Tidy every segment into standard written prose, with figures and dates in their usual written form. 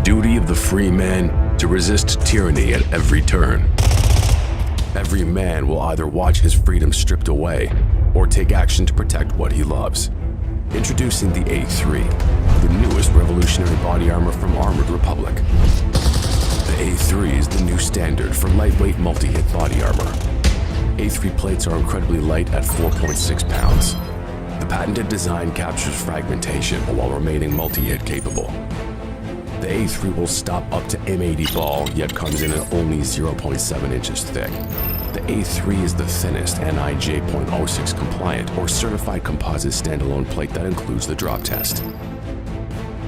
duty of the free man to resist tyranny at every turn. Every man will either watch his freedom stripped away or take action to protect what he loves. Introducing the A3, the newest revolutionary body armor from Armored Republic. The A3 is the new standard for lightweight multi-hit body armor. A3 plates are incredibly light at 4.6 pounds. The patented design captures fragmentation while remaining multi-hit capable. The A3 will stop up to M80 ball, yet comes in at only 0.7 inches thick. The A3 is the thinnest NIJ.06 compliant or certified composite standalone plate that includes the drop test.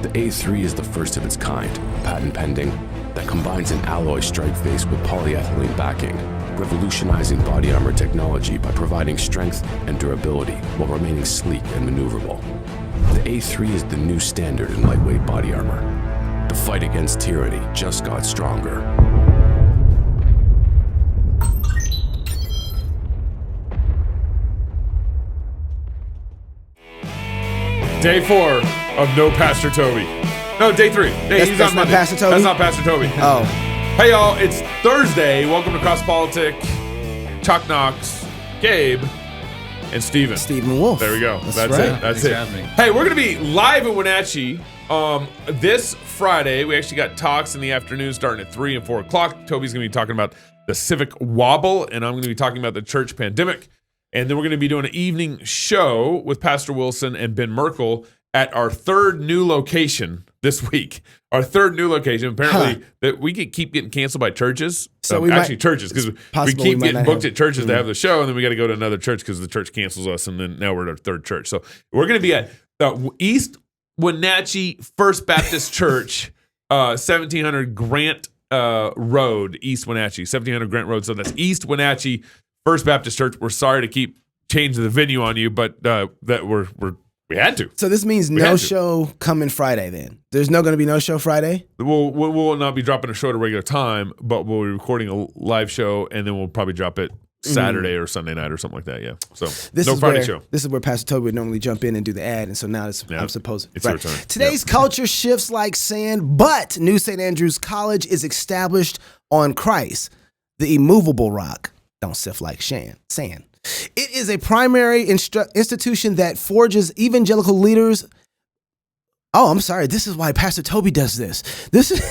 The A3 is the first of its kind, patent pending, that combines an alloy strike face with polyethylene backing, revolutionizing body armor technology by providing strength and durability while remaining sleek and maneuverable. The A3 is the new standard in lightweight body armor. The fight against tyranny just got stronger. Day 4 of No Pastor Toby. No, day 3. Hey, he's on Monday. Pastor Toby? That's not Pastor Toby. Oh. Hey, y'all. It's Thursday. Welcome to CrossPolitic. Chuck Knox, Gabe, and Steven. Stephen Wolfe. There we go. That's right. it. That's it. Hey, we're going to be live in Wenatchee this Friday. We actually got talks in the afternoon starting at 3 and 4 o'clock. Toby's going to be talking about the civic wobble, and I'm going to be talking about the church pandemic. And then we're going to be doing an evening show with Pastor Wilson and Ben Merkel at our third new location this week. Our third new location. Apparently, that we could keep getting canceled by churches. So churches, because we keep getting booked at churches to have the show, and then we got to go to another church because the church cancels us, and then now we're at our third church. So we're going to be at the East Wenatchee First Baptist Church, 1700 Grant Road, East Wenatchee, 1700 Grant Road. So that's East Wenatchee First Baptist Church. We're sorry to keep changing the venue on you, but that we had to. So this means no show coming Friday then? There's going to be no show Friday? We'll not be dropping a show at a regular time, but we'll be recording a live show, and then we'll probably drop it Saturday or Sunday night or something like that, yeah. So no Friday show. This is where Pastor Toby would normally jump in and do the ad, and so now I'm supposed to. It's your turn. Today's culture shifts like sand, but New St. Andrews College is established on Christ, the immovable rock. Don't sift like sand. It is a primary institution that forges evangelical leaders. Oh, I'm sorry. This is why Pastor Toby does this. This is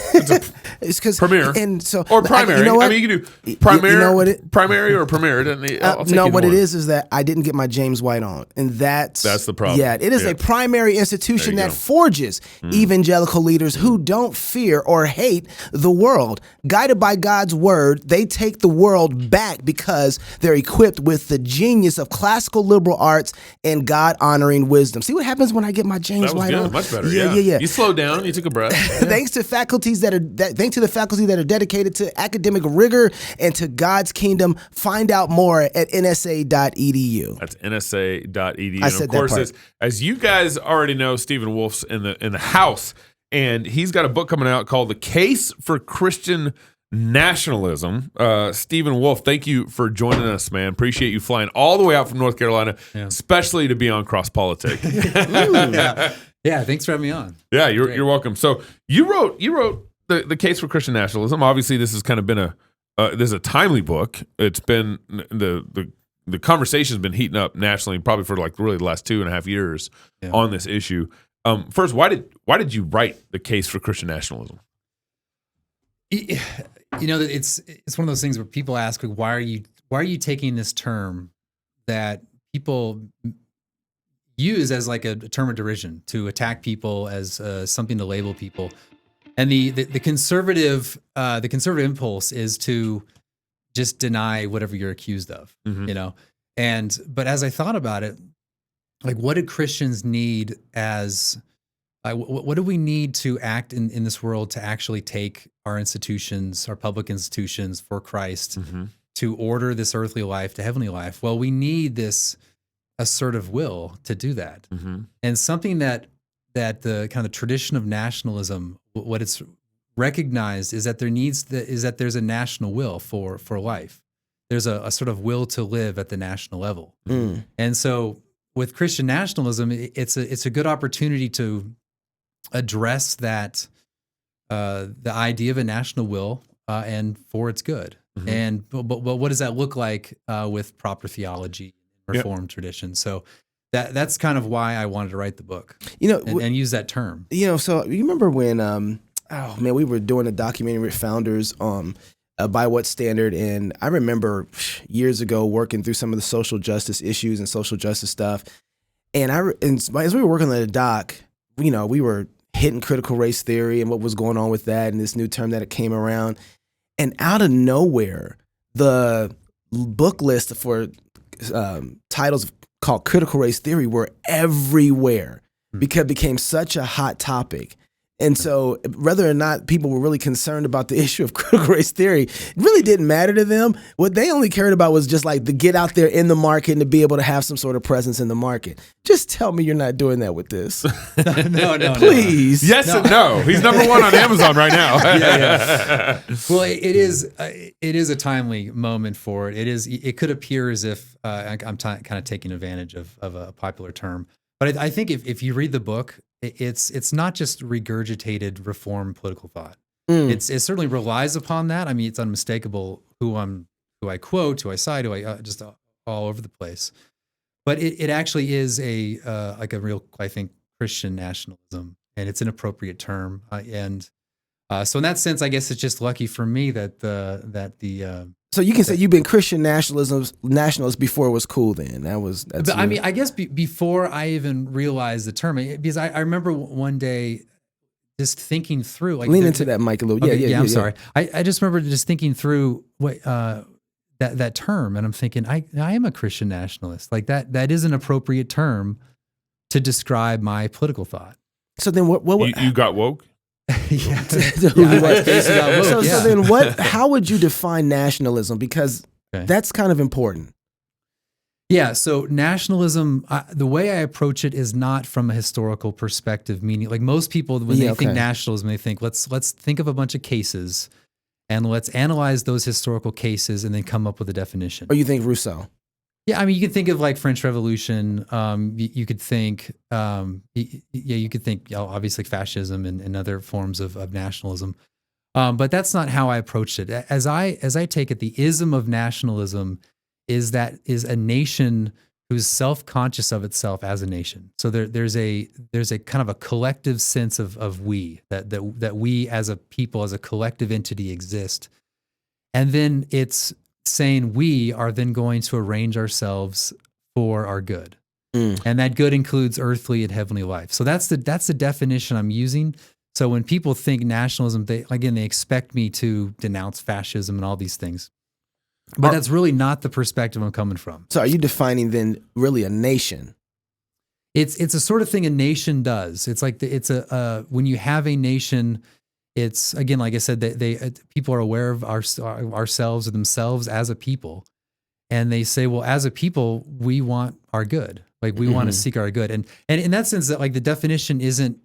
it's because premier and so or primary. You know what? I mean, you can do primary. You know what primary or premier. What it is that I didn't get my James White on, and that's the problem. Yeah, it is a primary institution that forges evangelical leaders who don't fear or hate the world. Guided by God's word, they take the world back because they're equipped with the genius of classical liberal arts and God-honoring wisdom. See what happens when I get my James White on? Much better. Yeah. You slowed down. You took a breath. Yeah. Thanks to the faculty that are dedicated to academic rigor and to God's kingdom. Find out more at nsa.edu. That's nsa.edu. I said of course, that part. as you guys already know, Stephen Wolfe's in the house, and he's got a book coming out called "The Case for Christian Nationalism." Stephen Wolfe, thank you for joining us, man. Appreciate you flying all the way out from North Carolina, especially to be on CrossPolitic. Yeah, thanks for having me on. Yeah, you're welcome. So you wrote the Case for Christian Nationalism. Obviously, this has kind of been this is a timely book. It's been the conversation's been heating up nationally, probably for like really the last 2.5 years on this issue. First, why did you write the Case for Christian Nationalism? You know, it's one of those things where people ask, like, why are you taking this term that people use as like a term of derision to attack people, as something to label people, and the conservative impulse is to just deny whatever you're accused of, you know. But as I thought about it, like, what did Christians need as what do we need to act in this world to actually take our institutions, our public institutions, for Christ, to order this earthly life to heavenly life? Well, we need this assertive will to do that. And something that the kind of tradition of nationalism, what it's recognized is that there's a national will for life. There's a sort of will to live at the national level. And so with Christian nationalism, it's a good opportunity to address that the idea of a national will and for its good. And but what does that look like with proper theology, Reformed tradition? So that's kind of why I wanted to write the book, and use that term. So you remember when we were doing a documentary with Founders by what standard? And I remember years ago working through some of the social justice issues and social justice stuff. And as we were working on the doc, we were hitting critical race theory and what was going on with that and this new term that it came around. And out of nowhere, the book list for titles called critical race theory were everywhere because it became such a hot topic. And so whether or not people were really concerned about the issue of critical race theory, it really didn't matter to them. What they only cared about was just like to get out there in the market and to be able to have some sort of presence in the market. Just tell me you're not doing that with this. No. Please. Yes and no. He's number one on Amazon right now. Yeah. Well, it is a timely moment for it. It could appear as if I'm kind of taking advantage of a popular term. But I think if you read the book, it's not just regurgitated reform political thought. It certainly relies upon that. I mean, it's unmistakable who I quote, who I cite, who I just all over the place. But it actually is a real, I think, Christian nationalism, and it's an appropriate term. So in that sense, I guess it's just lucky for me that the So you can say you've been Christian nationalist before it was cool. Then I mean, I guess before I even realized the term, because I remember one day just thinking through, like, lean into that mic a little. Okay, I'm sorry. I just remember just thinking through what that term, and I'm thinking, I am a Christian nationalist. Like that is an appropriate term to describe my political thought. So then what you got woke? Yeah. So then how would you define nationalism? Because that's kind of important. Yeah, so nationalism, the way I approach it is not from a historical perspective, meaning like most people, when they think nationalism, they think, let's think of a bunch of cases and let's analyze those historical cases and then come up with a definition. Or you think Rousseau? Yeah, I mean, you could think of like French Revolution. You could think, obviously fascism and other forms of nationalism. But that's not how I approached it. As I take it, the ism of nationalism is a nation who's self-conscious of itself as a nation. So there's a kind of a collective sense of we, that we as a people, as a collective entity exist. And then it's saying we are then going to arrange ourselves for our good. And that good includes earthly and heavenly life. So that's the definition I'm using. So when people think nationalism, they expect me to denounce fascism and all these things. But that's really not the perspective I'm coming from. So are you defining then really a nation? It's a sort of thing a nation does. It's like when you have a nation, it's, again, like I said, people are aware of ourselves or themselves as a people, and they say, well, as a people, we want our good. Like we want to seek our good, and in that sense, that like the definition isn't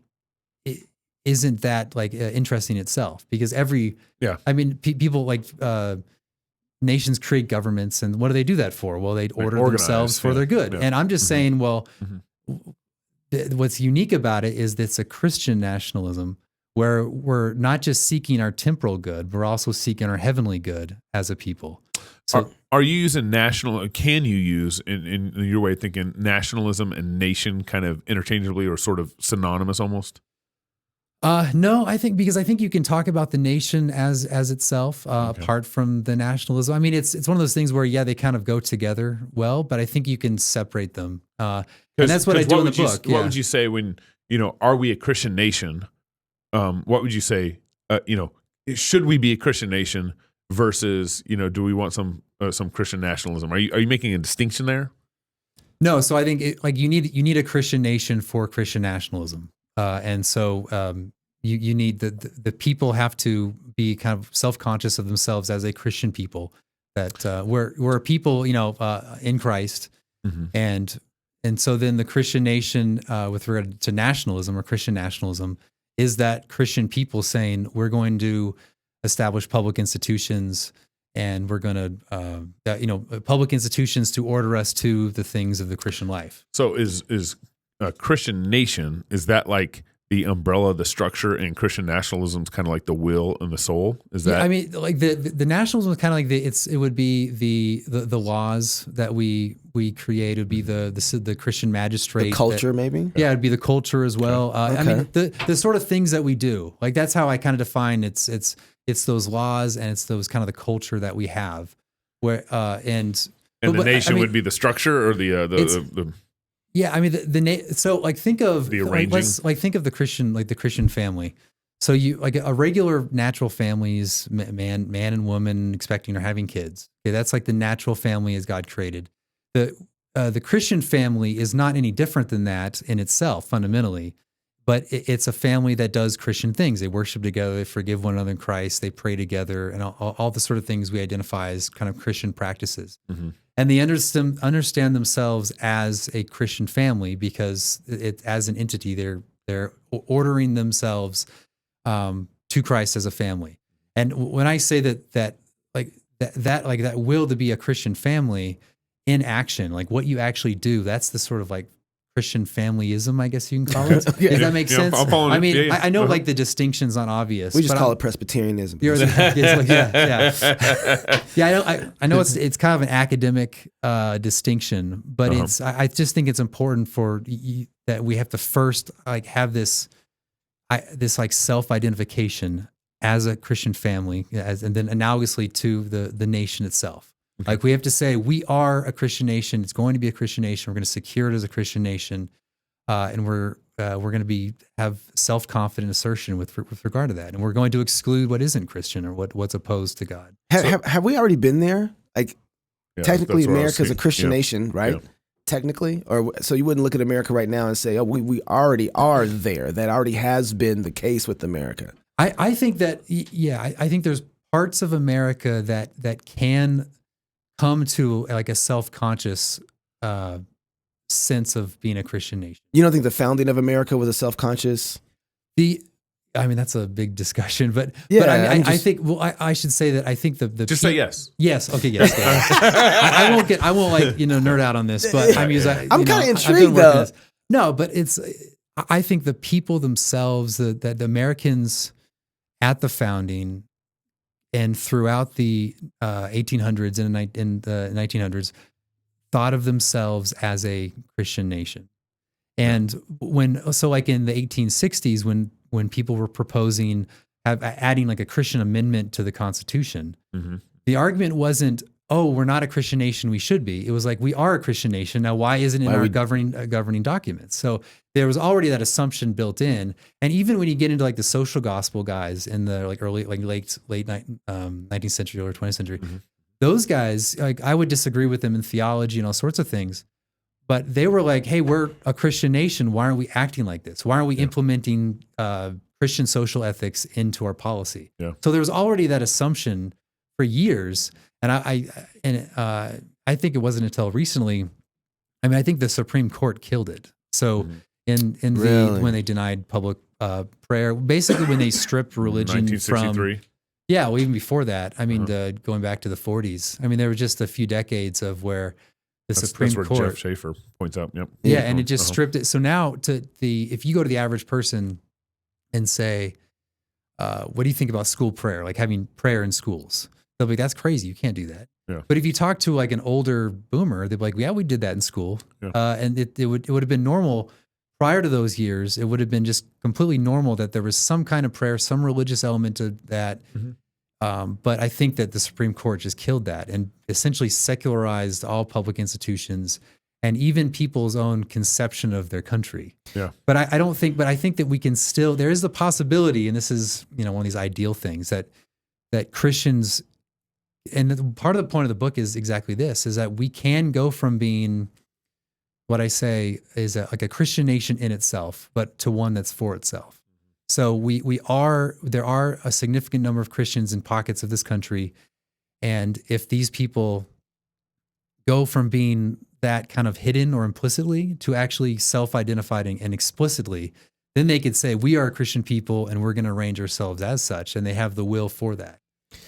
that like interesting itself, because I mean, people like nations create governments, and what do they do that for? Well, they order themselves for their good, and I'm just saying, well, what's unique about it is that it's a Christian nationalism, where we're not just seeking our temporal good, we're also seeking our heavenly good as a people. So, are you using can you use, in your way of thinking, nationalism and nation kind of interchangeably or sort of synonymous almost? No, I think you can talk about the nation as itself, apart from the nationalism. I mean, it's one of those things where, they kind of go together well, but I think you can separate them. And that's what I do in the book. What would you say when, are we a Christian nation? What would you say, should we be a Christian nation versus, do we want some Christian nationalism? Are you making a distinction there? No. So I think you need a Christian nation for Christian nationalism. And so you need the people have to be kind of self-conscious of themselves as a Christian people, that we're a people, in Christ. And so then the Christian nation, with regard to nationalism or Christian nationalism, is that Christian people saying we're going to establish public institutions, and we're going to, public institutions to order us to the things of the Christian life. So is a Christian nation, is that like the umbrella, the structure, and Christian nationalism is kind of like the will and the soul. Is that? Yeah, I mean, like the nationalism is kind of like it would be the laws that we create. It would be the Christian magistrate, The culture, maybe? Yeah, it'd be the culture as well. I mean, Okay. the sort of things that we do. Like that's how I kind of define it's those laws and it's those kind of the culture that we have. Where and the nation would be the structure or the yeah, I mean so like think of The arranging. think of the Christian family. So you like a regular natural family is man and woman expecting or having kids. Okay, that's like the natural family as God created. The Christian family is not any different than that in itself fundamentally, but it's a family that does Christian things. They worship together, they forgive one another in Christ, they pray together, and all the sort of things we identify as kind of Christian practices. Mm-hmm. And they understand themselves as a Christian family because as an entity, they're ordering themselves to Christ as a family. And when I say that will to be a Christian family in action, like what you actually do, that's the sort of like Christian familyism, I guess you can call it. Yeah. Does that make sense? I'm following I mean, it. Yeah. I know like the distinction's not obvious. We just but call it Presbyterianism. Yeah, I know it's kind of an academic distinction, but I just think it's important that we have to first like have this like self-identification as a Christian family, and then analogously to the nation itself. Okay. Like we have to say we are a Christian nation. It's going to be a Christian nation. We're going to secure it as a Christian nation, and we're going to have self-confident assertion with regard to that, and we're going to exclude what isn't Christian or what's opposed to God. Have we already been there? Like technically, that's what I was America's a saying. Christian Yeah. nation, right? Yeah. Technically, or so you wouldn't look at America right now and say, "Oh, we already are there." That already has been the case with America. I think that I think there's parts of America that can come to like a self-conscious sense of being a Christian nation. You don't think the founding of America was a self-conscious? I mean, that's a big discussion, but Yeah, but I I'm just- think I should say that I think the Just say yes. Yes. Okay. Yes. I won't like nerd out on this, but I'm kinda intrigued, though. No, but I think the people themselves, the Americans at the founding and throughout the 1800s and in the 1900s thought of themselves as a Christian nation. And like in the 1860s, when people were proposing adding like a Christian amendment to the Constitution, Mm-hmm. the argument wasn't, "Oh, we're not a Christian nation, we should be." It was like, we are a Christian nation. Now, why isn't it in our governing documents? So there was already that assumption built in. And even when you get into like the social gospel guys in the like early, like late 19th century or 20th century, Mm-hmm. those guys, like I would disagree with them in theology and all sorts of things. But they were like, "Hey, we're a Christian nation. Why aren't we acting like this? Why aren't we implementing Christian social ethics into our policy?" Yeah. So there was already that assumption for years. And I think it wasn't until recently. I mean, I think the Supreme Court killed it. So Really? when they denied public prayer, basically when they stripped religion 1963. well, even before that. I mean, going back to the 40s. I mean, there were just a few decades of where the Supreme That's where Court. Jeff Schaefer points out. Yep. Yeah, and it just stripped it. So now, if you go to the average person and say, "What do you think about school prayer? Like having prayer in schools?" They'll be like, "That's crazy. You can't do that." Yeah. But if you talk to like an older boomer, they'll be like, "Yeah, we did that in school," Yeah. And it would have been normal prior to those years. It would have been just completely normal that there was some kind of prayer, some religious element to that. Mm-hmm. But I think that the Supreme Court just killed that and essentially secularized all public institutions and even people's own conception of their country. Yeah. But I think that we can still, there is the possibility, and this is, one of these ideal things that Christians, and part of the point of the book is exactly this, is that we can go from being what I say is like a Christian nation in itself, but to one that's for itself. So there are a significant number of Christians in pockets of this country. And if these people go from being that kind of hidden or implicitly to actually self-identifying and explicitly, then they could say, we are a Christian people and we're going to arrange ourselves as such. And they have the will for that.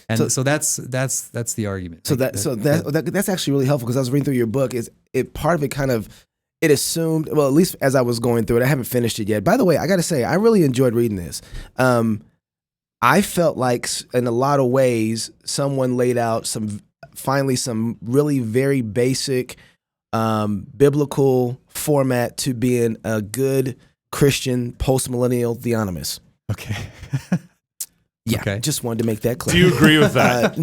And so that's the argument. So that's actually really helpful because I was reading through your book. Part of it kind of it assumed, well, at least as I was going through it, I haven't finished it yet. By the way, I got to say, I really enjoyed reading this. I felt like in a lot of ways, someone laid out some really very basic biblical format to being a good Christian post-millennial theonomist. Okay. Yeah, okay. Just wanted to make that clear. Do you agree with that?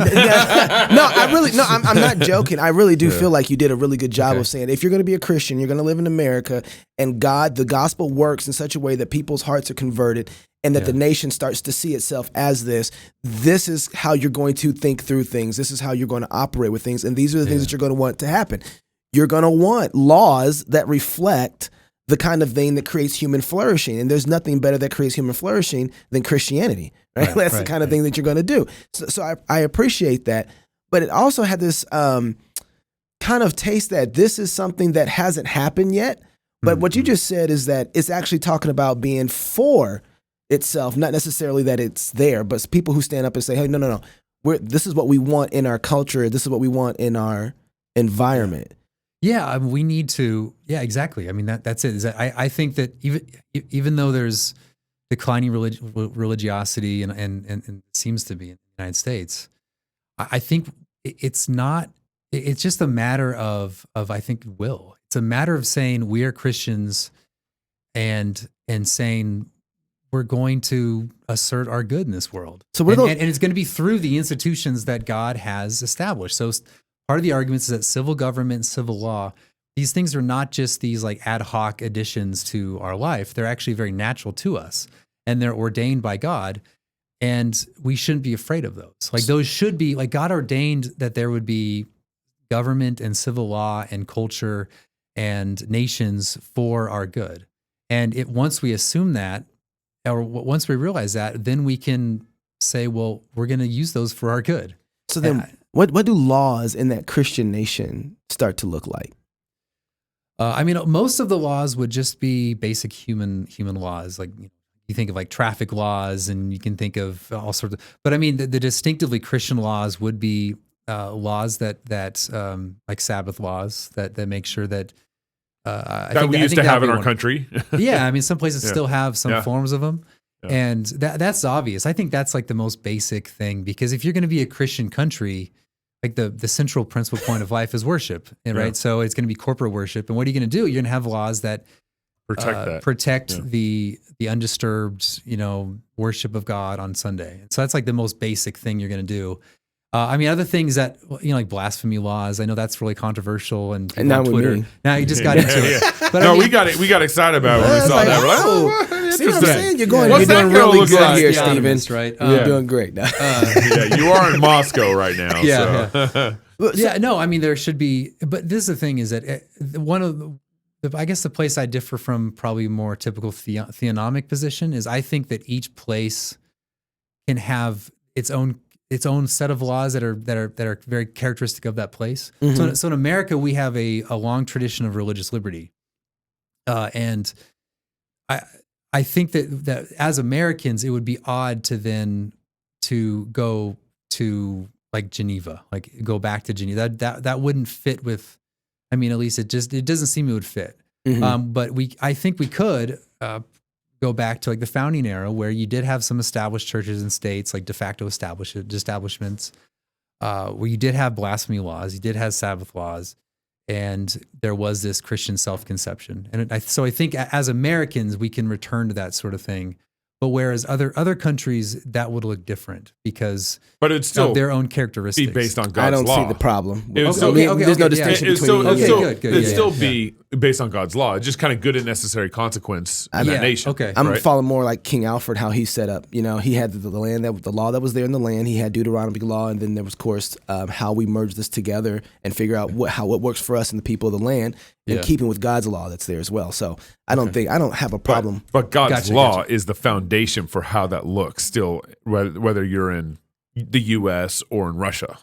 I'm not joking. I really do feel like you did a really good job of saying, if you're going to be a Christian, you're going to live in America, and the gospel works in such a way that people's hearts are converted, and that the nation starts to see itself as this is how you're going to think through things. This is how you're going to operate with things. And these are the things that you're going to want to happen. You're going to want laws that reflect the kind of thing that creates human flourishing. And there's nothing better that creates human flourishing than Christianity, right? That's the kind of thing that you're going to do. So I appreciate that. But it also had this kind of taste that this is something that hasn't happened yet. But what you just said is that it's actually talking about being for itself, not necessarily that it's there, but people who stand up and say, hey, no. This is what we want in our culture. This is what we want in our environment. Yeah, we need to. Yeah, exactly. I mean, that's it. Is that I think that even though there's declining religiosity and it seems to be in the United States, I think it's not. It's just a matter of I think will. It's a matter of saying we are Christians, and saying we're going to assert our good in this world. So and it's going to be through the institutions that God has established. So part of the arguments is that civil government and civil law, these things are not just these like ad hoc additions to our life. They're actually very natural to us, and they're ordained by God, and we shouldn't be afraid of those. Like those should be, like God ordained that there would be government and civil law and culture and nations for our good. And once we assume that, or once we realize that, then we can say, well, we're going to use those for our good. So then what do laws in that Christian nation start to look like? I mean, most of the laws would just be basic human laws. Like you think of like traffic laws, and you can think of all sorts of, but I mean, the distinctively Christian laws would be laws that like Sabbath laws that make sure that, we used to have in our country. Yeah, I mean, some places still have some forms of them, and that's obvious. I think that's like the most basic thing, because if you're going to be a Christian country, like the central principal point of life is worship, right? So it's going to be corporate worship, and what are you going to do? You're going to have laws that protect the undisturbed, worship of God on Sunday. So that's like the most basic thing you're going to do. I mean, other things that, like blasphemy laws, I know that's really controversial, and on Twitter. Now you just got into it. But no, we got excited about it when we saw that. We're like, oh, see what I'm saying? You're doing really good here, Stephen. Right? You're doing great. Yeah, you are in Moscow right now. Yeah. No, I mean, there should be, but this is the thing, is that one of I guess the place I differ from probably more typical theonomic position is I think that each place can have its own set of laws that are very characteristic of that place. Mm-hmm. So in America, we have a long tradition of religious liberty, and I think that as Americans, it would be odd to go to like Geneva, like go back to Geneva. That wouldn't fit with. I mean, at least it doesn't seem it would fit. Mm-hmm. But I think we could go back to like the founding era, where you did have some established churches and states, like de facto establishments, where you did have blasphemy laws, you did have Sabbath laws, and there was this Christian self-conception. And so I think as Americans, we can return to that sort of thing. But whereas other countries, that would look different because it's still of their own characteristics. Be based on God's law. I don't see the problem. There's no distinction between It'd still be based on God's law. It's just kind of good and necessary consequence in that nation. Okay. I'm following more like King Alfred, how he set up. He had the land, the law that was there in the land. He had Deuteronomic law, and then there was, of course, how we merge this together and figure out what works for us and the people of the land, in keeping with God's law that's there as well. So I don't have a problem. But God's law is the foundation for how that looks still, whether you're in the U.S. or in Russia.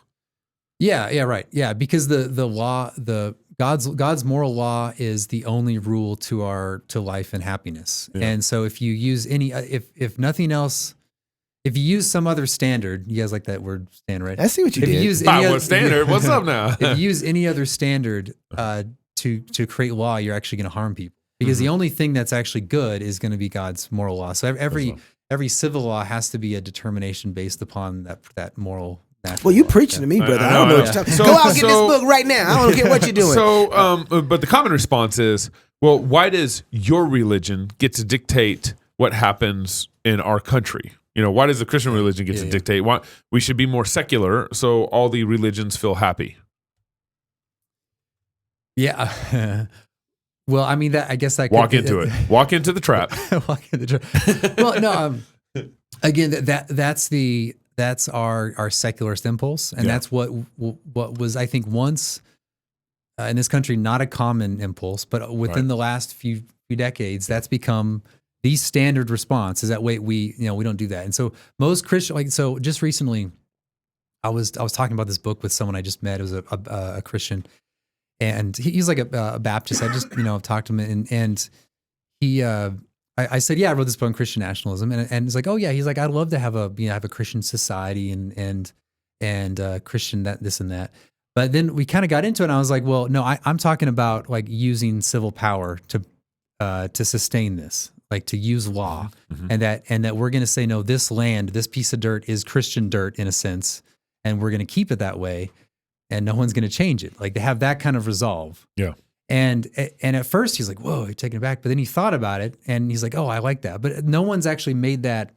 Yeah, right. Yeah, because the law, God's moral law is the only rule to life and happiness. Yeah. And so if you use if nothing else, if you use some other standard, you guys like that word standard, right? I see what you did. What standard? What's up now? If you use any other standard to create law, you're actually going to harm people, because the only thing that's actually good is going to be God's moral law. So every civil law has to be a determination based upon that moral. Well, you preaching to me, brother. I don't know what you're talking. Go out and get this book right now. I don't care what you're doing. So, but the common response is, well, why does your religion get to dictate what happens in our country? Why does the Christian religion get to dictate? Why we should be more secular, so all the religions feel happy? Yeah. Well, I mean, I guess that walk into it. Walk into the trap. Walk into the trap. Well, no. Again, that's our secularist impulse, and that's what was, I think, once in this country not a common impulse, but within the last few decades, that's become the standard response. Is that wait, we don't do that, and so most Christian, so just recently, I was talking about this book with someone I just met. It was a Christian, and he's like a Baptist. I just talked to him, and he. I said, yeah, I wrote this book on Christian nationalism, and he's like, oh yeah, he's like, I'd love to have a Christian society and Christian this and that. But then we kind of got into it, and I was like, well, no, I'm talking about like using civil power to sustain this, like to use law, and that we're going to say, no, this land, this piece of dirt is Christian dirt in a sense, and we're going to keep it that way, and no one's going to change it. Like, they have that kind of resolve. Yeah. And at first he's like, whoa, you're taking it back. But then he thought about it, and he's like, oh, I like that. But no one's actually made that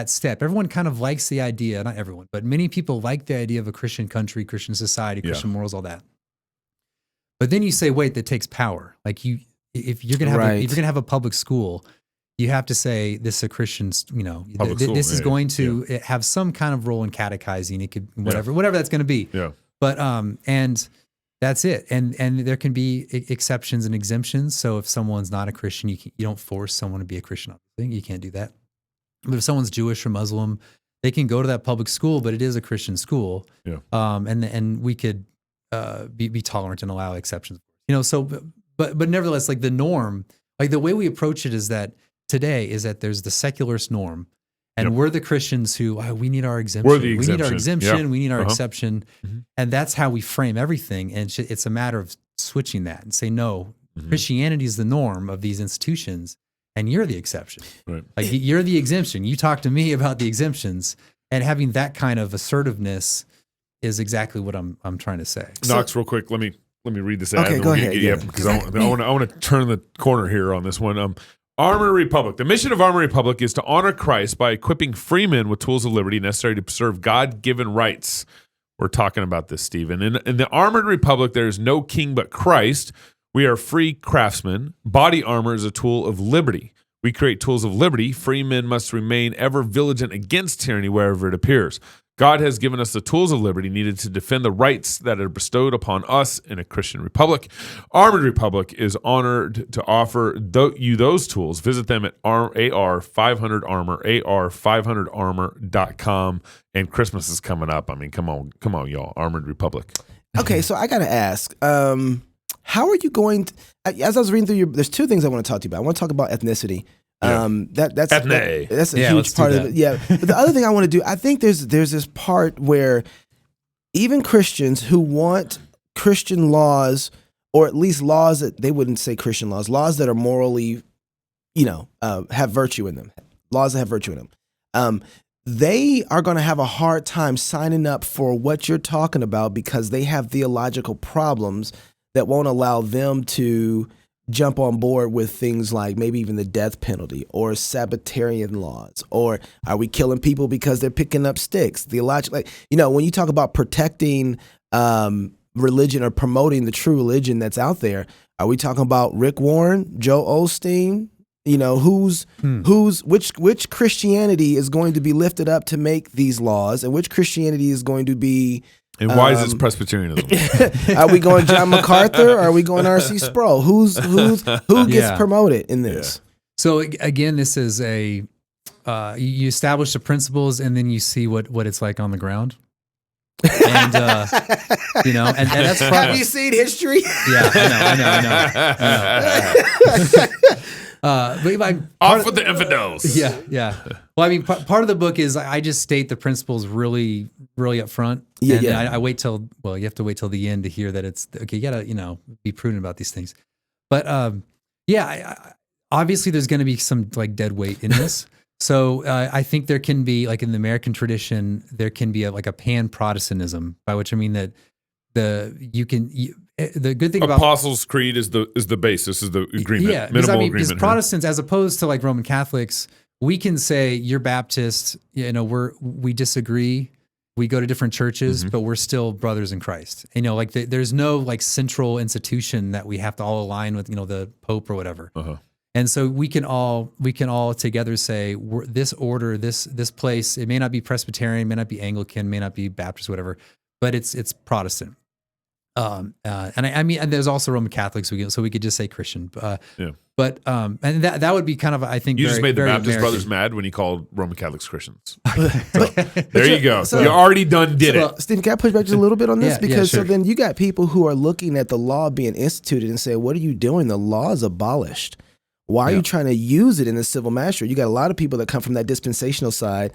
step. Everyone kind of likes the idea, not everyone, but many people like the idea of a Christian country, Christian society, Christian morals, all that. But then you say, wait, that takes power. Like if you're gonna have a public school, you have to say this is a Christian, this is going to have some kind of role in catechizing. It could whatever that's going to be. Yeah. But and that's it. And there can be exceptions and exemptions. So if someone's not a Christian, you don't force someone to be a Christian. Obviously, you can't do that. But if someone's Jewish or Muslim, they can go to that public school, but it is a Christian school. Yeah. And we could be tolerant and allow exceptions. So but nevertheless, like the norm, like the way we approach it is that today is that there's the secularist norm. And we're the Christians who, we need our exemption. We're the exemption. We need our exemption. Yep. We need our exception. And that's how we frame everything. And it's a matter of switching that and say, no, Christianity is the norm of these institutions, and you're the exception. Right. Like, you're the exemption. You talk to me about the exemptions, and having that kind of assertiveness is exactly what I'm trying to say. Knox, real quick, let me read this ad. Okay, go ahead. Because I want to turn the corner here on this one. Armored Republic. The mission of Armored Republic is to honor Christ by equipping free men with tools of liberty necessary to preserve God-given rights. We're talking about this, Stephen. In the Armored Republic, there is no king but Christ. We are free craftsmen. Body armor is a tool of liberty. We create tools of liberty. Free men must remain ever vigilant against tyranny wherever it appears. God has given us the tools of liberty needed to defend the rights that are bestowed upon us in a Christian republic. Armored Republic is honored to offer you those tools. Visit them at AR500Armor, AR500Armor.com. And Christmas is coming up. I mean, come on, y'all. Armored Republic. Okay, so I got to ask, how are you going to, as I was reading through there's two things I want to talk to you about. I want to talk about ethnicity. That's a huge part of it. Yeah. But the other thing I want to do, I think there's this part where even Christians who want Christian laws, or at least laws that they wouldn't say Christian laws that are morally, have virtue in them, laws that have virtue in them. They are going to have a hard time signing up for what you're talking about because they have theological problems that won't allow them to jump on board with things like maybe even the death penalty or Sabbatarian laws, or are we killing people because they're picking up sticks? Theologically, when you talk about protecting religion or promoting the true religion that's out there, are we talking about Rick Warren, Joe Osteen? Which Christianity is going to be lifted up to make these laws, and which Christianity is going to be? And why is this Presbyterianism? Are we going John MacArthur? Or are we going R.C. Sproul? Who gets promoted in this? Yeah. So again, this is you establish the principles, and then you see what it's like on the ground. And and that's probably, have you seen history? Yeah, I know. Off with the infidels. Yeah. Well, I mean, part of the book is I just state the principles really, really up front. Yeah, and yeah. I wait till, well, you have to wait till the end to hear that it's okay. You gotta, be prudent about these things. But obviously there's going to be some like dead weight in this. So I think there can be, like in the American tradition, there can be like a pan-Protestantism, by which I mean that the good thing about Apostles' Creed is the basis, is the agreement, minimal agreement. Because here. Protestants, as opposed to like Roman Catholics, we can say you're Baptist, we disagree, we go to different churches, but we're still brothers in Christ. Like there's no like central institution that we have to all align with, the Pope or whatever. And so we can all together say this order, this place. It may not be Presbyterian, may not be Anglican, may not be Baptist, whatever, but it's Protestant. And there's also Roman Catholics, so we could just say Christian. But and that would be kind of, I think, you just made the Baptist American. brothers mad when you called Roman Catholics Christians. So, there you go. So- you already did it. Stephen, can I push back just a little bit on this? Yeah, Because sure. so then you got people who are looking at the law being instituted and say, what are you doing? The law is abolished. Why are you trying to use it in the civil magistrate? You got a lot of people that come from that dispensational side,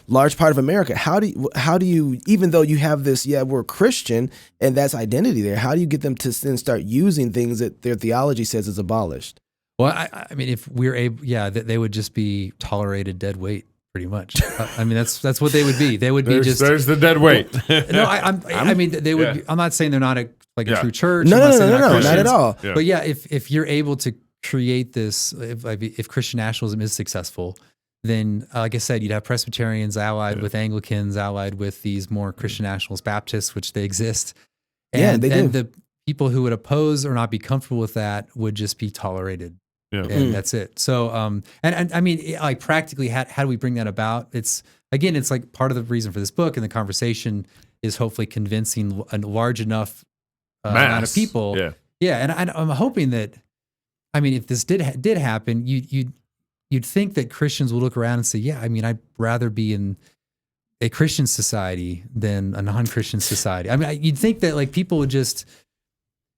large part of America. How do you, even though you have this, we're Christian and that's identity there, how do you get them to then start using things that their theology says is abolished? Well, I mean, if we're able, they would just be tolerated dead weight, pretty much. I mean, that's what they would be. They would be There's the dead weight. No, I mean, they would. Yeah. I'm not saying they're not a true church. No, I'm not saying they're not Christians. at all. Yeah. But if you're able to create this, if Christian nationalism is successful, then like I said, you'd have Presbyterians allied with Anglicans, allied with these more Christian nationalist Baptists, which they exist. And, they do. and the people who would oppose or not be comfortable with that would just be tolerated. Yeah. And that's it. So, and I mean, like practically, how do we bring that about? It's like part of the reason for this book and the conversation is hopefully convincing a large enough amount of people. Yeah. And I'm hoping that, I mean, if this did happen, you'd think that Christians will look around and say, yeah, I mean, I'd rather be in a Christian society than a non-Christian society. I mean, you'd think that like people would just,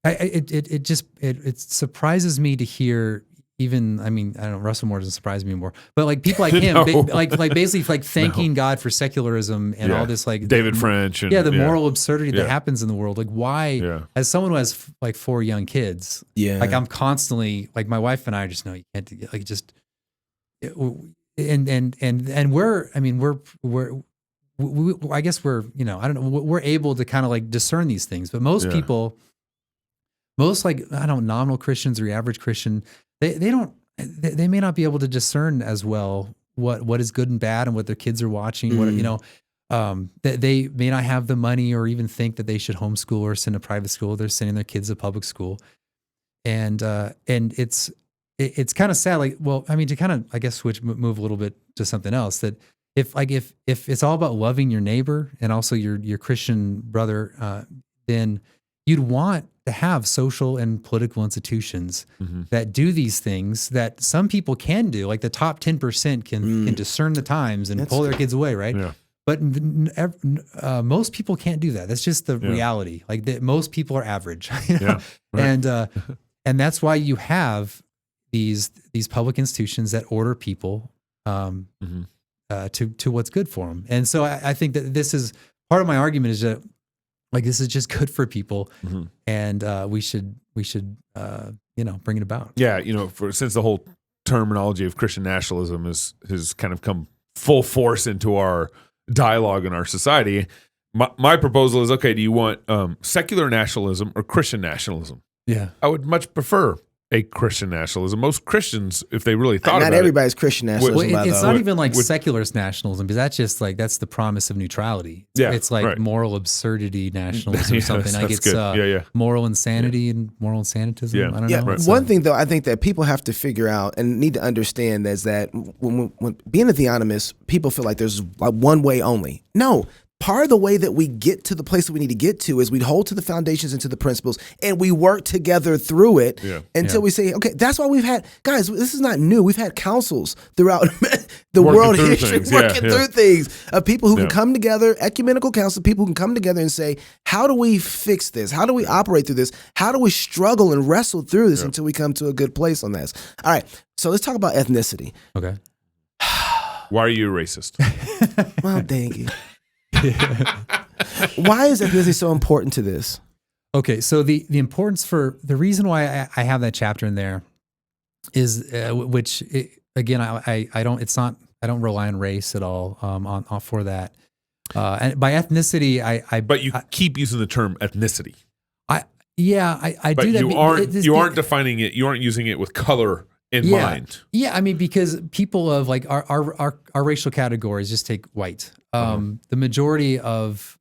it surprises me to hear. Even, I mean, I don't know, Russell Moore doesn't surprise me anymore, but like people like him, like basically like thanking God for secularism and all this, like David French. And, the moral absurdity that happens in the world. Like why, as someone who has like 4 young kids, like I'm constantly, like my wife and I just know you can't, like just, and we're, I mean, I guess we're, I don't know, we're able to kind of like discern these things, but most people, like, I don't know, nominal Christians or your average Christian, they may not be able to discern as well what is good and bad and what their kids are watching. They may not have the money or even think that they should homeschool or send to private school. They're sending their kids to public school, and it's kind of sad. Like, well, I mean, to kind of, I guess, move a little bit to something else. That if it's all about loving your neighbor and also your Christian brother, then you'd want to have social and political institutions that do these things that some people can do. Like the top 10% can discern the times and pull their kids away, right? Yeah. But most people can't do that. That's just the reality. Like most people are average, Yeah, right. And that's why you have these public institutions that order people to what's good for them. And so I think that this is part of my argument is that, like, this is just good for people, and we should bring it about. Yeah, since the whole terminology of Christian nationalism has kind of come full force into our dialogue in our society, my proposal is, okay, do you want secular nationalism or Christian nationalism? Yeah, I would much prefer a Christian nationalism. Most Christians, if they really thought about it. Not everybody's Christian nationalism. Well, it's not even like secularist nationalism, because that's just like, that's the promise of neutrality. It's like moral absurdity nationalism or something. Like it's moral insanity and moral insanitism. Yeah. I don't know. Right. One thing though, I think that people have to figure out and need to understand is that when being a theonomist, people feel like there's like one way only. No. part of the way that we get to the place that we need to get to is we hold to the foundations and to the principles, and we work together through it until we say, okay, that's why we've had, guys, this is not new. We've had councils throughout the world history working through things of people who can come together, ecumenical council, people who can come together and say, how do we fix this? How do we operate through this? How do we struggle and wrestle through this until we come to a good place on this? All right, so let's talk about ethnicity. Okay. Why are you racist? Well, thank you. Why is ethnicity so important to this? Okay, so the importance for the reason why I have that chapter in there is again I don't rely on race at all for that. And by ethnicity but you keep using the term ethnicity. I but do that. You aren't defining it. You aren't using it with color in mind. Yeah, I mean, because people of like our racial categories, just take white. The majority of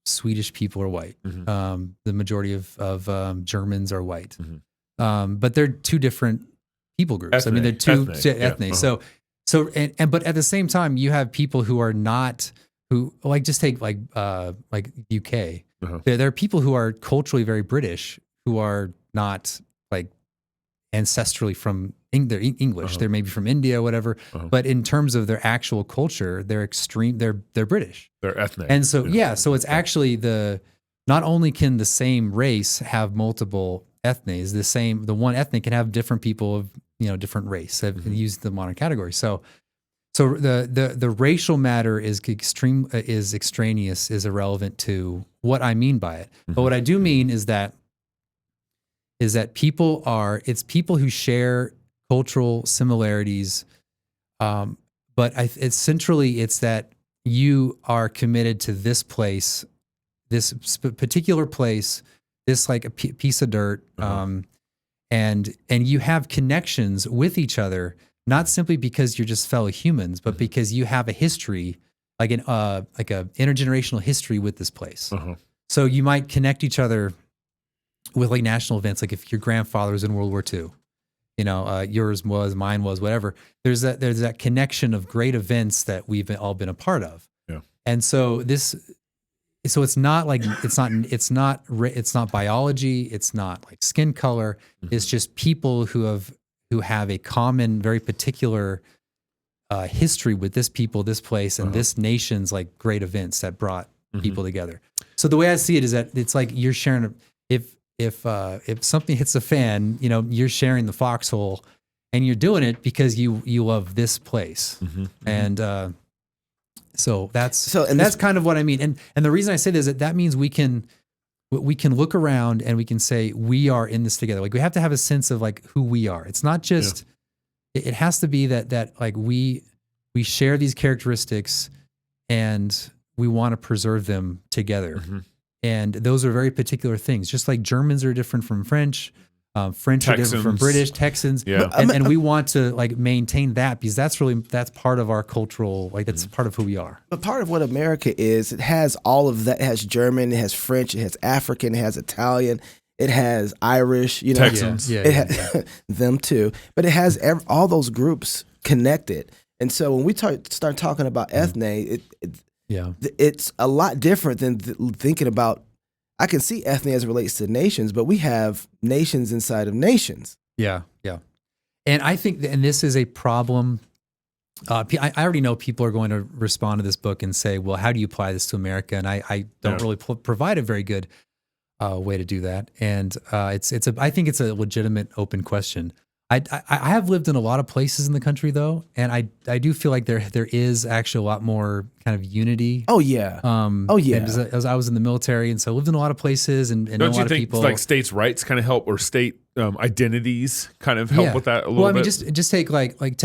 Swedish people are white. Mm-hmm. The majority of Germans are white. Mm-hmm. But they're two different people groups. I mean, they're two ethnic. So but at the same time, you have people who are not, who like, just take like UK. There are people who are culturally very British who are not like ancestrally from they're English. They're maybe from India or whatever. But in terms of their actual culture, they're extreme. They're British. They're ethnic. And so so it's actually not only can the same race have multiple ethnies, the one ethnic can have different people of different race. I've used the modern category. So the racial matter is extraneous, is irrelevant to what I mean by it. But what I do mean is that it's people who share cultural similarities, but essentially it's that you are committed to this place, this particular place, this like a piece of dirt, and you have connections with each other, not simply because you're just fellow humans, but because you have a history, like a intergenerational history with this place. So you might connect each other with like national events, like if your grandfather was in World War II, yours was, mine was, whatever. There's that connection of great events that we've all been a part of. Yeah. And so it's not like it's not biology. It's not like skin color. It's just people who have a common, very particular history with this people, this place, and this nation's like great events that brought people together. So the way I see it is that it's like you're sharing. If something hits a fan, you're sharing the foxhole, and you're doing it because you love this place, and so that's kind of what I mean. And the reason I say this is that means we can look around and we can say we are in this together. Like we have to have a sense of like who we are. It's not just it has to be that like we share these characteristics and we want to preserve them together. And those are very particular things. Just like Germans are different from French, French are different from British, Texans, and we want to like maintain that because that's part of our cultural, like that's part of who we are. But part of what America is, it has all of that. It has German, it has French, it has African, it has Italian, it has Irish, Texans, them too. But it has all those groups connected. And so when we start talking about ethne, it's a lot different than thinking about. I can see ethne as it relates to nations, but we have nations inside of nations. Yeah. And I think, and this is a problem. I already know people are going to respond to this book and say, well, how do you apply this to America? And I don't really provide a very good way to do that. And I think it's a legitimate open question. I have lived in a lot of places in the country though, and I do feel like there is actually a lot more kind of unity. Oh yeah. As I was in the military, and so I lived in a lot of places and know a lot of people. Don't you think like states' rights kind of help, or state identities kind of help with that a little bit? Well, I mean, just take like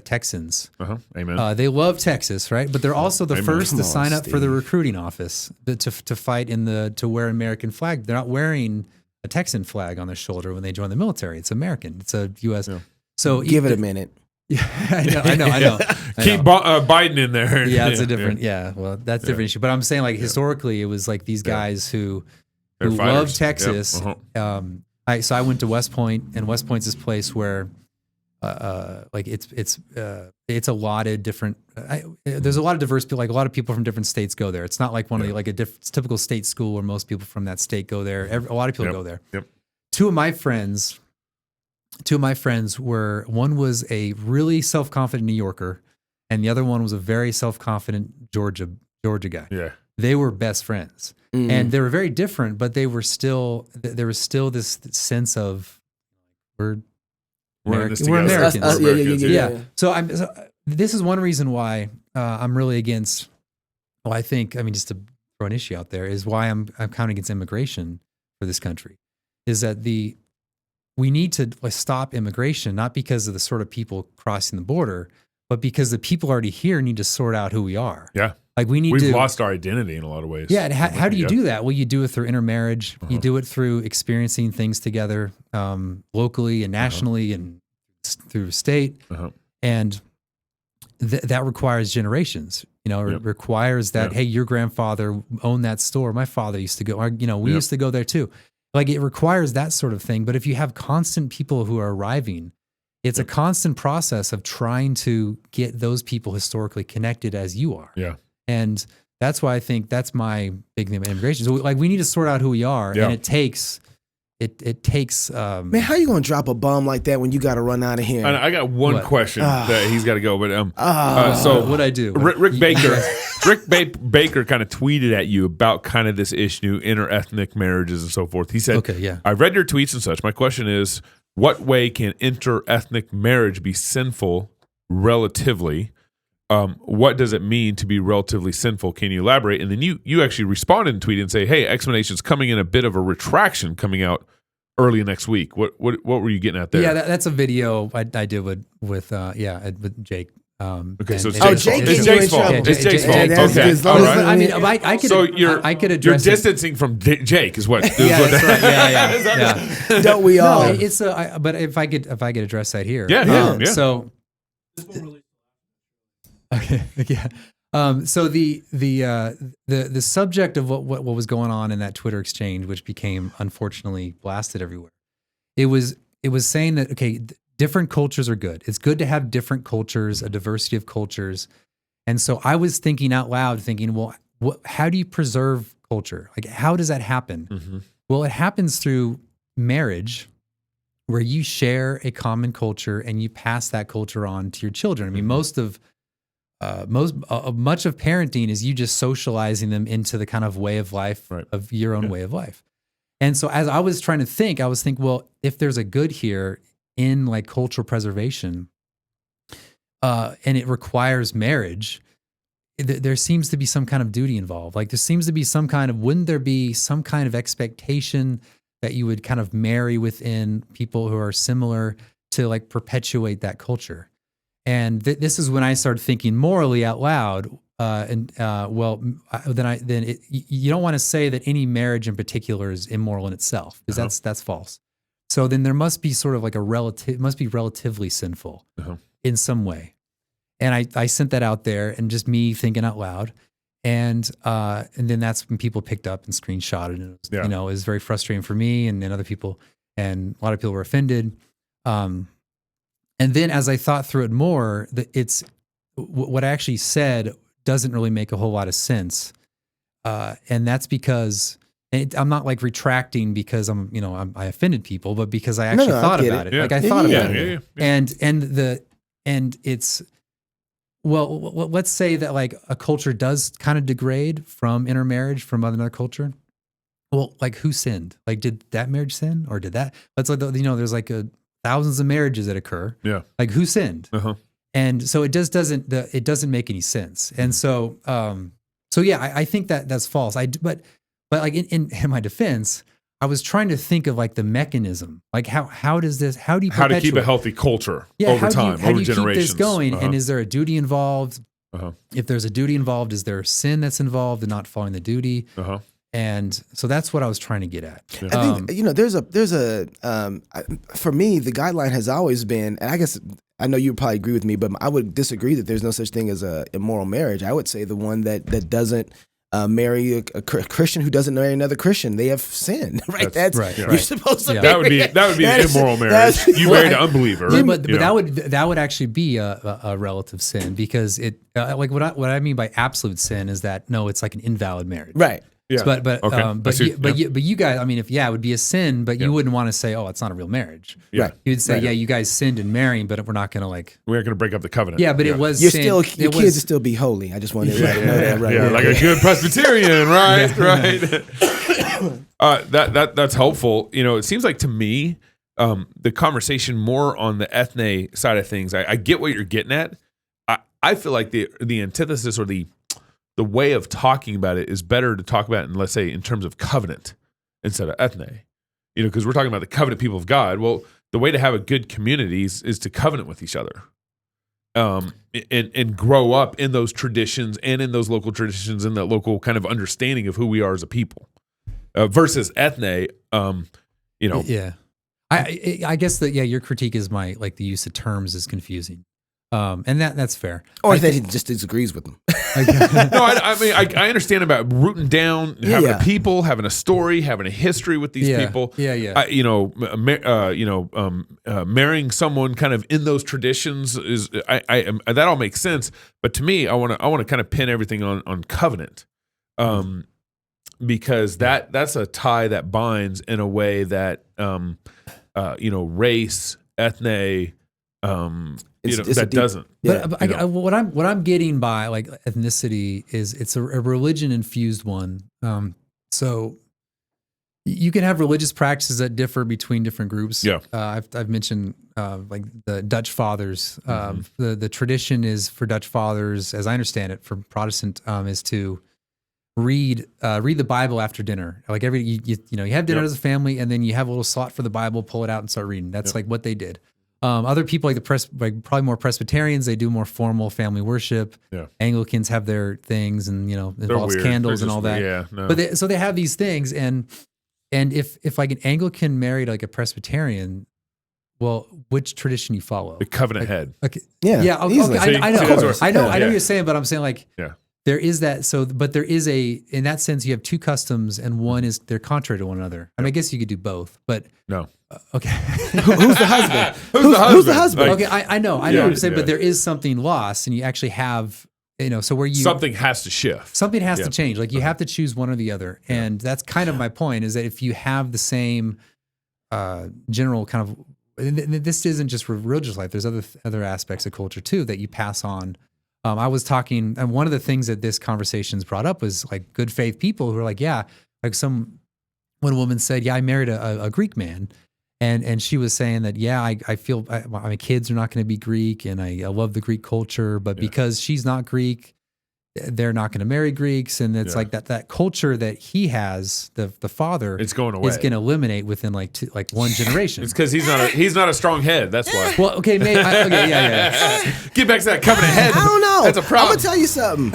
Texans. Amen. They love Texas, right? But they're also the first to sign up for the recruiting office to fight to wear an American flag. They're not wearing a Texan flag on their shoulder when they join the military. It's American. It's a U.S. Yeah. So give it a minute. Yeah, I know. Keep Biden in there. Yeah, it's a different. Yeah, well, that's a different issue. But I'm saying like historically, it was like these guys who love Texas. So I went to West Point, and West Point's this place where like it's a lot of different. There's a lot of diverse people. Like a lot of people from different states go there. It's not like one of the like typical state school where most people from that state go there. A lot of people go there. Yep. Two of my friends were, one was a really self-confident New Yorker, and the other one was a very self-confident Georgia guy. Yeah. They were best friends, and they were very different, but there was still this sense of we're in this we're together. Americans. Yeah. So this is one reason why I'm really against. Well, I mean, just to throw an issue out there, is why I'm kind of against immigration for this country. Is that we need to stop immigration, not because of the sort of people crossing the border, but because the people already here need to sort out who we are. Yeah. Like We've lost our identity in a lot of ways. Yeah. And how do you do that? Well, you do it through intermarriage. You do it through experiencing things together, locally and nationally and through state. And that requires generations. It requires that, hey, your grandfather owned that store. My father used to go, we used to go there too. Like it requires that sort of thing. But if you have constant people who are arriving, it's a constant process of trying to get those people historically connected as you are. Yeah. And that's why I think that's my big thing about immigration. So like we need to sort out who we are, and it takes. Man, how you gonna drop a bomb like that when you got to run out of here? And I got one question that he's got to go, but so what'd I do? Rick Baker kind of tweeted at you about kind of this issue, interethnic marriages and so forth. He said, "Okay, yeah, I read your tweets and such. My question is, what way can interethnic marriage be sinful relatively? What does it mean to be relatively sinful? Can you elaborate?" And then you actually responded in tweet and say, "Hey, explanation's coming in a bit of a retraction coming out early next week." What were you getting at there? Yeah, that's a video I did with Jake. Okay, so Jake's fault. It's Jake's fault. Okay, all right. I mean, I could. So I could you're address distancing from Jake is what? that's right. Yeah. Don't we all? No, it's but if I could address that here. Yeah. So. Okay. Yeah. So the subject of what was going on in that Twitter exchange, which became unfortunately blasted everywhere, it was saying that different cultures are good. It's good to have different cultures, a diversity of cultures, and so I was thinking out loud, well, how do you preserve culture? Like, how does that happen? Mm-hmm. Well, it happens through marriage, where you share a common culture and you pass that culture on to your children. I mean, much of parenting is you just socializing them into the kind of way of life of your own way of life. And so as I was trying to think, well, if there's a good here in like cultural preservation, and it requires marriage, there seems to be some kind of duty involved. Like there seems to be wouldn't there be some kind of expectation that you would kind of marry within people who are similar to like perpetuate that culture? And this is when I started thinking morally out loud. You don't want to say that any marriage in particular is immoral in itself, because that's false. So then there must be sort of like relatively sinful in some way. And I sent that out there, and just me thinking out loud. And then that's when people picked up and screenshotted, and it was, it was very frustrating for me and other people, and a lot of people were offended. And then as I thought through it more, it's what I actually said doesn't really make a whole lot of sense. And that's because I'm not like retracting because I offended people, but because I actually thought about it. Yeah. Like I thought about it. Yeah. And it's, well, let's say that like a culture does kind of degrade from intermarriage from another culture. Well, like who sinned? Like, did that marriage sin, or did that? That's like, there's like thousands of marriages that occur. Yeah. Like who sinned? And so it doesn't make any sense. And so, I think that's false. But like in my defense, I was trying to think of like the mechanism, like how do you keep a healthy culture over time, how do over you generations? Keep this going? And is there a duty involved? If there's a duty involved, is there sin that's involved in not following the duty? And so that's what I was trying to get at. I think there's a for me, the guideline has always been, and I guess I know you probably agree with me, but I would disagree that there's no such thing as a immoral marriage. I would say the one that doesn't marry a Christian who doesn't marry another Christian. They have sinned, right? That's right. You're Right. supposed to. Yeah. That would be an immoral marriage. You married an unbeliever. Yeah, but you know. that would actually be a relative sin, because it like what I mean by absolute sin is that no, it's like an invalid marriage. Right. Yeah. But Okay. you guys, I mean, if it would be a sin, but you wouldn't want to say, oh, it's not a real marriage. Yeah. Right. You'd say, Right. yeah, you guys sinned in marrying, but we're not going to like. We aren't going to break up the covenant. Yeah, but it was. You're sin. still It your was- kids will still be holy. I just wanted to know that right Yeah, there. like a good Presbyterian, right? Right. That's helpful. You know, it seems like to me, the conversation more on the ethne side of things. I get what you're getting at. I feel like the antithesis or the way of talking about it is better to talk about it in, let's say, in terms of covenant instead of ethne. You know, because we're talking about the covenant people of God. Well, the way to have a good community is to covenant with each other. And grow up in those traditions and in those local traditions and that local kind of understanding of who we are as a people, versus ethne. You know, Yeah. I guess that, your critique is the use of terms is confusing. And that's fair. Or that he just disagrees with them. no, I mean, I understand about rooting down, having Yeah. a people, having a story, having a history with these people. Yeah. Marrying someone kind of in those traditions is that all makes sense. But to me, I want to kind of pin everything on covenant, because that's a tie that binds in a way that race, ethne, that doesn't. Yeah. But what I'm getting by like ethnicity is it's a religion infused one. So you can have religious practices that differ between different groups. Yeah. I've mentioned like the Dutch fathers. The tradition is for Dutch fathers, as I understand it, for Protestant is to read the Bible after dinner. Like you have dinner as a family, and then you have a little slot for the Bible, pull it out and start reading. That's like what they did. Other people like probably more Presbyterians, they do more formal family worship. Yeah. Anglicans have their things, and involves weird. candles They're and all just that. weird. Yeah, no. But so they have these things, and if like an Anglican married like a Presbyterian, well, which tradition you follow? The covenant head. Okay. Yeah, Yeah. Okay, easily. I know. See, of course. I know Yeah. what you're saying, but I'm saying like. Yeah. There is that. So, but there is in that sense, you have two customs, and one is they're contrary to one another. I mean, I guess you could do both, but No. okay. Who's the husband? Who's the husband? Like, Okay, I know what you're saying, but there is something lost, and you actually have, so where you something has to shift. something has Yeah. to change. Like you have to choose one or the other, and that's kind of my point. Is that if you have the same general kind of, and this isn't just for religious life. There's other aspects of culture too that you pass on. I was talking, and one of the things that this conversation's brought up was like good faith people who are like, one woman said, I married a Greek man. And she was saying that, I feel my kids are not going to be Greek, and I love the Greek culture, but because she's not Greek, they're not going to marry Greeks. And it's like that culture that he has, the father, It's going away. is going to eliminate within like one generation. It's because he's not a strong head. That's why. Well, okay, maybe, Get back to that covenant head. I don't know. That's a problem. I'm gonna tell you something.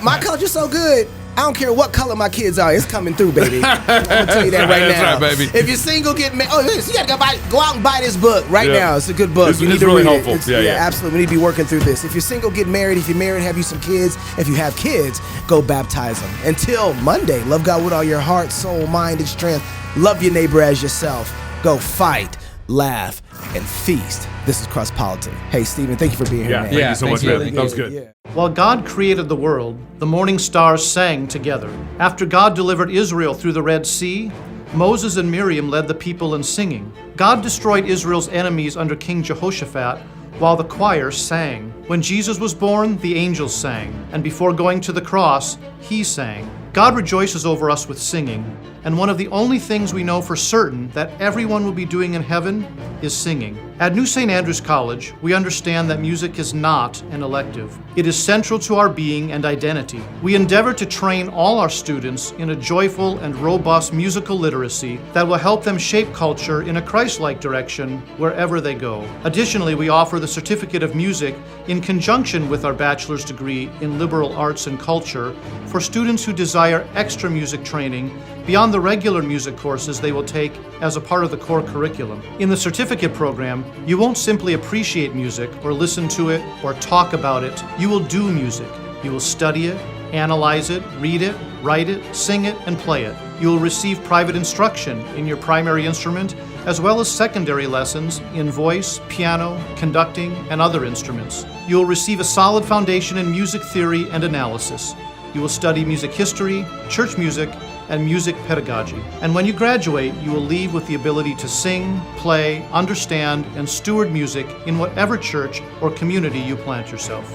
My culture's so good. I don't care what color my kids are. It's coming through, baby. I'm gonna tell you that right That's now. right, baby. If you're single, get married. Oh, listen, you gotta go out and buy this book right Yeah. now. It's a good book. It's- You need it's to really read helpful. it. Yeah. Absolutely. We need to be working through this. If you're single, get married. If you're married, have you some kids. If you have kids, go baptize them. Until Monday, love God with all your heart, soul, mind, and strength. Love your neighbor as yourself. Go fight, laugh, and feast. This is CrossPolitic. Hey, Stephen, thank you for being here, Yeah. man. Thank you so much, you. man. That was good. Yeah. While God created the world, the morning stars sang together. After God delivered Israel through the Red Sea, Moses and Miriam led the people in singing. God destroyed Israel's enemies under King Jehoshaphat, while the choir sang. When Jesus was born, the angels sang, and before going to the cross, he sang. God rejoices over us with singing, and one of the only things we know for certain that everyone will be doing in heaven is singing. At New St. Andrews College, we understand that music is not an elective. It is central to our being and identity. We endeavor to train all our students in a joyful and robust musical literacy that will help them shape culture in a Christ-like direction wherever they go. Additionally, we offer the Certificate of Music in conjunction with our bachelor's degree in liberal arts and culture for students who desire extra music training beyond the regular music courses they will take as a part of the core curriculum. In the certificate program, you won't simply appreciate music or listen to it or talk about it. You will do music. You will study it, Analyze it, read it, write it, sing it, and play it. You will receive private instruction in your primary instrument, as well as secondary lessons in voice, piano, conducting, and other instruments. You will receive a solid foundation in music theory and analysis. You will study music history, church music, and music pedagogy. And when you graduate, you will leave with the ability to sing, play, understand, and steward music in whatever church or community you plant yourself.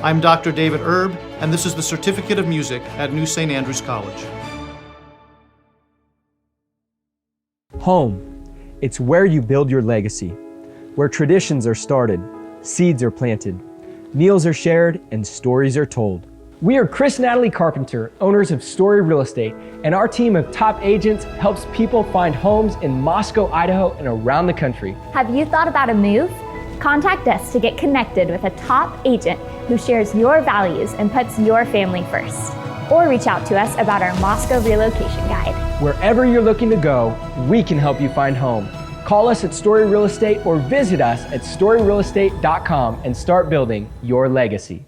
I'm Dr. David Erb, and this is the Certificate of Music at New St. Andrews College. Home. It's where you build your legacy, where traditions are started, seeds are planted, meals are shared, and stories are told. We are Chris and Natalie Carpenter, owners of Story Real Estate, and our team of top agents helps people find homes in Moscow, Idaho, and around the country. Have you thought about a move? Contact us to get connected with a top agent who shares your values and puts your family first. Or reach out to us about our Moscow relocation guide. Wherever you're looking to go, we can help you find home. Call us at Story Real Estate or visit us at storyrealestate.com and start building your legacy.